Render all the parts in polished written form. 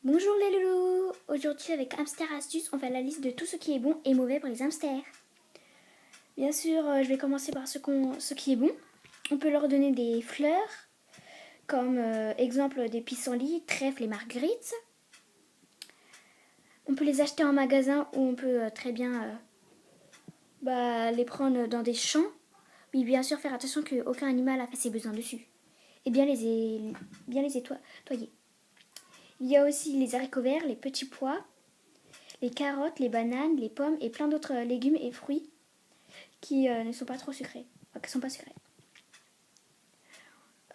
Bonjour les loulous. Aujourd'hui avec Hamster Astuce, on fait la liste de tout ce qui est bon et mauvais pour les hamsters. Bien sûr, je vais commencer par ce qui est bon. On peut leur donner des fleurs, comme exemple des pissenlits, trèfles et marguerites. On peut les acheter en magasin ou on peut très bien les prendre dans des champs. Mais bien sûr faire attention qu'aucun animal a fait ses besoins dessus. Et bien les nettoyer. Il y a aussi les haricots verts, les petits pois, les carottes, les bananes, les pommes et plein d'autres légumes et fruits qui ne sont pas trop sucrés, enfin, qui sont pas sucrés.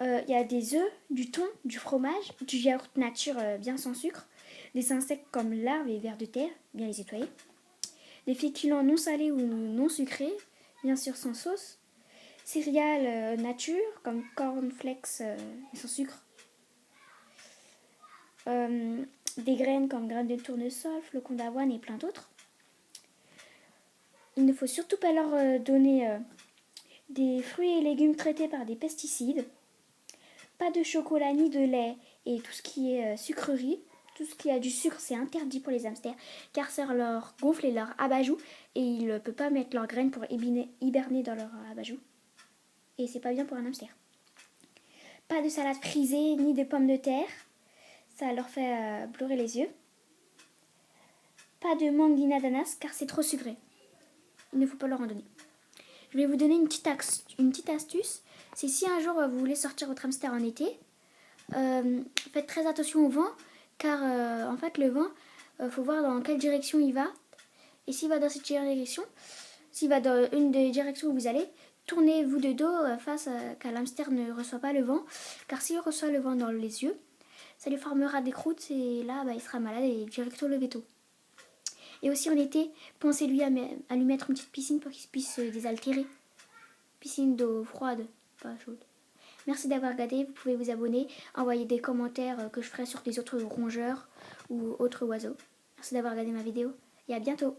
Il y a des œufs, du thon, du fromage, du yaourt nature bien sans sucre, des insectes comme larves et vers de terre, bien les nettoyer, des féculents non salés ou non sucrés, bien sûr sans sauce, céréales nature comme cornflakes sans sucre, des graines comme graines de tournesol, flocons d'avoine et plein d'autres. Il ne faut surtout pas leur donner des fruits et légumes traités par des pesticides. Pas de chocolat ni de lait et tout ce qui est sucrerie. Tout ce qui a du sucre, c'est interdit pour les hamsters car ça leur gonfle et leur abat-joue et ils ne peuvent pas mettre leurs graines pour hiberner dans leur abat-joue. Et c'est pas bien pour un hamster. Pas de salade frisée ni de pommes de terre. Ça leur fait pleurer les yeux. Pas de mangue ni d'ananas car c'est trop sucré. Il ne faut pas leur en donner. Je vais vous donner une petite astuce. C'est si un jour vous voulez sortir votre hamster en été, faites très attention au vent, car en fait le vent, faut voir dans quelle direction il va. Et s'il va dans cette direction, s'il va dans une des directions où vous allez, tournez-vous de dos face qu'un hamster ne reçoit pas le vent, car s'il reçoit le vent dans les yeux, ça lui formera des croûtes et là il sera malade et directo le veto. Et aussi en été, pensez-lui à lui mettre une petite piscine pour qu'il puisse se désaltérer. Piscine d'eau froide, pas chaude. Merci d'avoir regardé, vous pouvez vous abonner, envoyer des commentaires que je ferai sur les autres rongeurs ou autres oiseaux. Merci d'avoir regardé ma vidéo et à bientôt.